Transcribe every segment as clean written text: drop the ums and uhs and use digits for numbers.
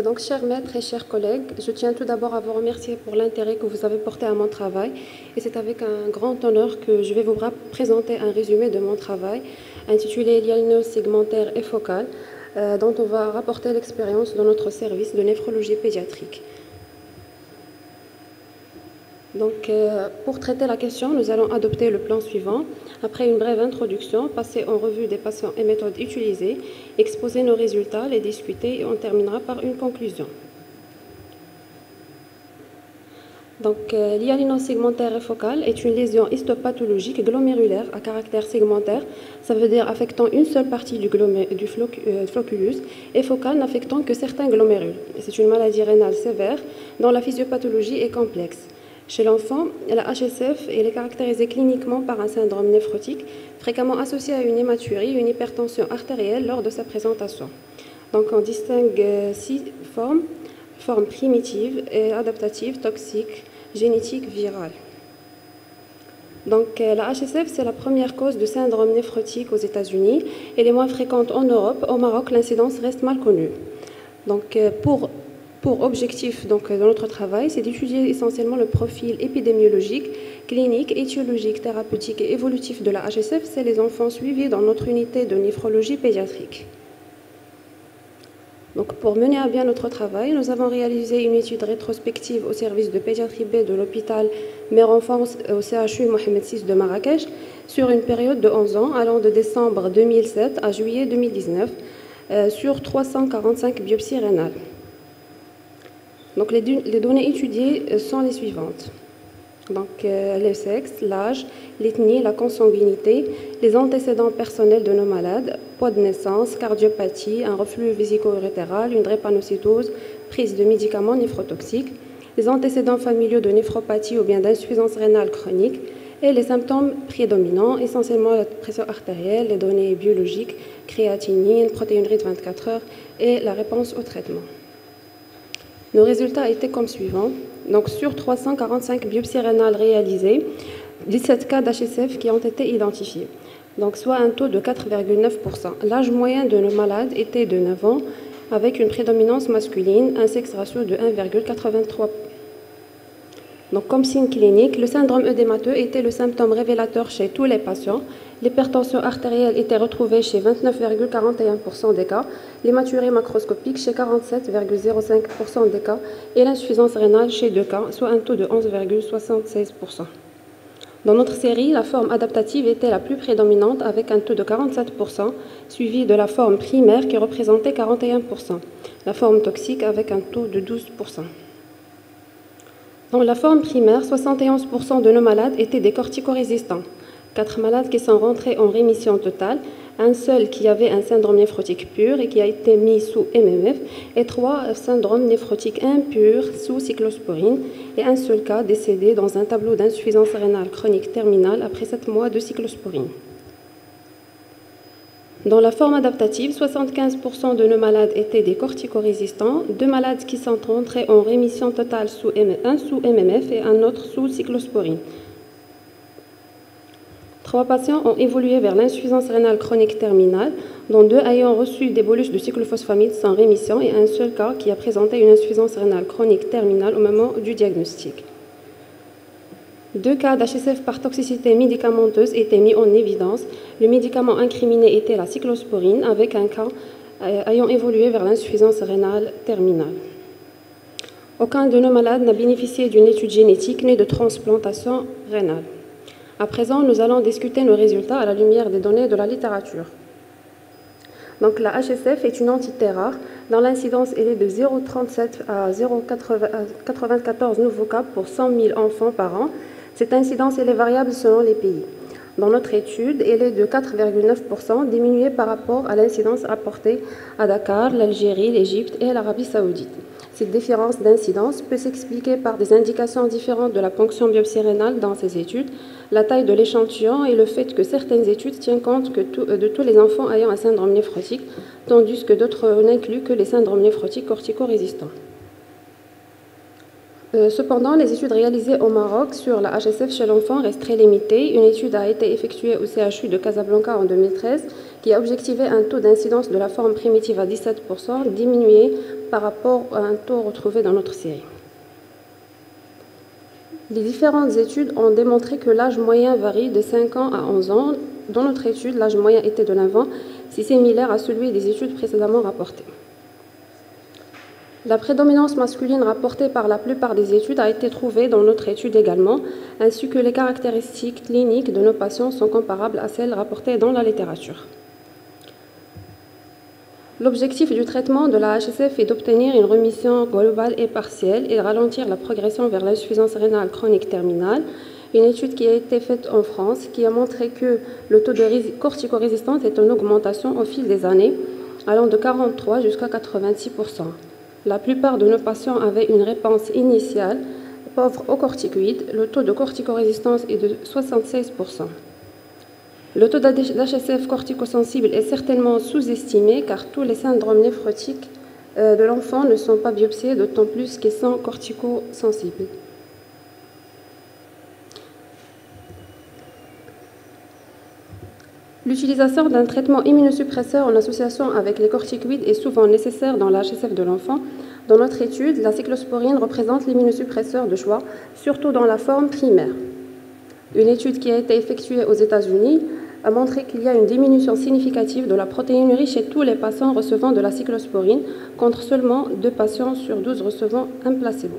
Donc, chers maîtres et chers collègues, je tiens tout d'abord à vous remercier pour l'intérêt que vous avez porté à mon travail. Et c'est avec un grand honneur que je vais vous présenter un résumé de mon travail intitulé L'hyalynose segmentaire et focale, dont on va rapporter l'expérience dans notre service de néphrologie pédiatrique. Donc, pour traiter la question, nous allons adopter le plan suivant. Après une brève introduction, passer en revue des patients et méthodes utilisées, exposer nos résultats, les discuter et on terminera par une conclusion. Donc, l'hyalynose segmentaire et focale est une lésion histopathologique glomérulaire à caractère segmentaire, ça veut dire affectant une seule partie du flocculus, et focale n'affectant que certains glomérules. C'est une maladie rénale sévère dont la physiopathologie est complexe. Chez l'enfant, la HSF est caractérisée cliniquement par un syndrome néphrotique, fréquemment associé à une hématurie, une hypertension artérielle lors de sa présentation. Donc, on distingue 6 formes: forme primitive et adaptative, toxique, génétique, virale. Donc, la HSF, c'est la première cause de syndrome néphrotique aux États-Unis. Elle est moins fréquente en Europe. Au Maroc, l'incidence reste mal connue. Donc, pour objectif de notre travail, c'est d'étudier essentiellement le profil épidémiologique, clinique, étiologique, thérapeutique et évolutif de la HSF. C'est les enfants suivis dans notre unité de néphrologie pédiatrique. Donc, pour mener à bien notre travail, nous avons réalisé une étude rétrospective au service de pédiatrie B de l'hôpital Mère-Enfant au CHU Mohamed VI de Marrakech sur une période de 11 ans allant de décembre 2007 à juillet 2019 sur 345 biopsies rénales. Donc, les données étudiées sont les suivantes. Donc, le sexe, l'âge, l'ethnie, la consanguinité, les antécédents personnels de nos malades, poids de naissance, cardiopathie, un reflux vésico-urétéral, une drépanocytose, prise de médicaments néphrotoxiques, les antécédents familiaux de néphropathie ou bien d'insuffisance rénale chronique et les symptômes prédominants, essentiellement la pression artérielle, les données biologiques, créatinine, protéinurie de 24 heures et la réponse au traitement. Nos résultats étaient comme suivant. Donc, sur 345 biopsies rénales réalisées, 17 cas d'HSF qui ont été identifiés, donc soit un taux de 4,9%. L'âge moyen de nos malades était de 9 ans, avec une prédominance masculine, un sexe ratio de 1,83. Donc, comme signe clinique, le syndrome œdémateux était le symptôme révélateur chez tous les patients. L'hypertension artérielle était retrouvée chez 29,41% des cas, l'hématurie macroscopique chez 47,05% des cas et l'insuffisance rénale chez 2 cas, soit un taux de 11,76%. Dans notre série, la forme adaptative était la plus prédominante avec un taux de 47%, suivi de la forme primaire qui représentait 41%, la forme toxique avec un taux de 12%. Dans la forme primaire, 71% de nos malades étaient des corticorésistants. 4 malades qui sont rentrés en rémission totale, un seul qui avait un syndrome néphrotique pur et qui a été mis sous MMF, et 3 syndromes néphrotiques impurs sous cyclosporine, et un seul cas décédé dans un tableau d'insuffisance rénale chronique terminale après 7 mois de cyclosporine. Dans la forme adaptative, 75% de nos malades étaient des corticorésistants, 2 malades qui sont rentrés en rémission totale un sous MMF et un autre sous cyclosporine. 3 patients ont évolué vers l'insuffisance rénale chronique terminale, dont 2 ayant reçu des bolus de cyclophosphamide sans rémission et un seul cas qui a présenté une insuffisance rénale chronique terminale au moment du diagnostic. 2 cas d'HSF par toxicité médicamenteuse étaient mis en évidence. Le médicament incriminé était la cyclosporine, avec un cas ayant évolué vers l'insuffisance rénale terminale. Aucun de nos malades n'a bénéficié d'une étude génétique ni de transplantation rénale. À présent, nous allons discuter nos résultats à la lumière des données de la littérature. Donc, la HSF est une entité rare dont l'incidence est de 0,37 à 0,94 nouveaux cas pour 100 000 enfants par an. Cette incidence est variable selon les pays. Dans notre étude, elle est de 4,9%, diminuée par rapport à l'incidence rapportée à Dakar, l'Algérie, l'Égypte et l'Arabie saoudite. Cette différence d'incidence peut s'expliquer par des indications différentes de la ponction biopsie rénale dans ces études, la taille de l'échantillon et le fait que certaines études tiennent compte de tous les enfants ayant un syndrome néphrotique, tandis que d'autres n'incluent que les syndromes néphrotiques corticorésistants. Cependant, les études réalisées au Maroc sur la HSF chez l'enfant restent très limitées. Une étude a été effectuée au CHU de Casablanca en 2013 qui a objectivé un taux d'incidence de la forme primitive à 17%, diminué par rapport à un taux retrouvé dans notre série. Les différentes études ont démontré que l'âge moyen varie de 5 ans à 11 ans. Dans notre étude, l'âge moyen était de 9 ans, c'est similaire à celui des études précédemment rapportées. La prédominance masculine rapportée par la plupart des études a été trouvée dans notre étude également, ainsi que les caractéristiques cliniques de nos patients sont comparables à celles rapportées dans la littérature. L'objectif du traitement de la HSF est d'obtenir une rémission globale et partielle et de ralentir la progression vers l'insuffisance rénale chronique terminale. Une étude qui a été faite en France qui a montré que le taux de corticorésistance est en augmentation au fil des années, allant de 43 jusqu'à 86%. La plupart de nos patients avaient une réponse initiale pauvre aux corticoïdes. Le taux de corticorésistance est de 76%. Le taux d'HSF corticosensible est certainement sous-estimé car tous les syndromes néphrotiques de l'enfant ne sont pas biopsiés, d'autant plus qu'ils sont corticosensibles. L'utilisation d'un traitement immunosuppresseur en association avec les corticoïdes est souvent nécessaire dans la HSF de l'enfant. Dans notre étude, la cyclosporine représente l'immunosuppresseur de choix, surtout dans la forme primaire. Une étude qui a été effectuée aux États-Unis a montré qu'il y a une diminution significative de la protéinurie chez tous les patients recevant de la cyclosporine, contre seulement 2 patients sur 12 recevant un placebo.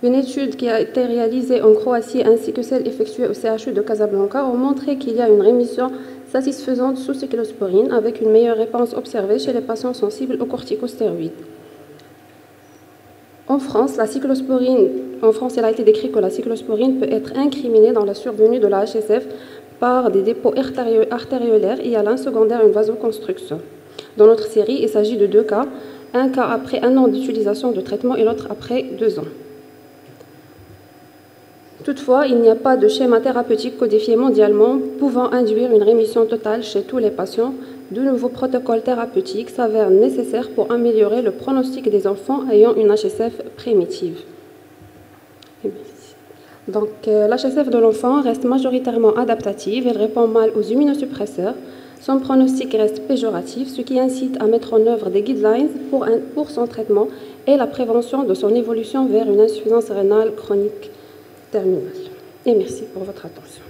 Une étude qui a été réalisée en Croatie ainsi que celle effectuée au CHU de Casablanca ont montré qu'il y a une rémission satisfaisante sous cyclosporine avec une meilleure réponse observée chez les patients sensibles aux corticostéroïdes. En France, il a été décrit que la cyclosporine peut être incriminée dans la survenue de la HSF par des dépôts artériolaires et à l'un secondaire une vasoconstriction. Dans notre série, il s'agit de 2 cas, un cas après 1 an d'utilisation de traitement et l'autre après 2 ans. Toutefois, il n'y a pas de schéma thérapeutique codifié mondialement pouvant induire une rémission totale chez tous les patients. De nouveaux protocoles thérapeutiques s'avèrent nécessaires pour améliorer le pronostic des enfants ayant une HSF primitive. Donc, l'HSF de l'enfant reste majoritairement adaptative, elle répond mal aux immunosuppresseurs, son pronostic reste péjoratif, ce qui incite à mettre en œuvre des guidelines pour son traitement et la prévention de son évolution vers une insuffisance rénale chronique terminale. Et merci pour votre attention.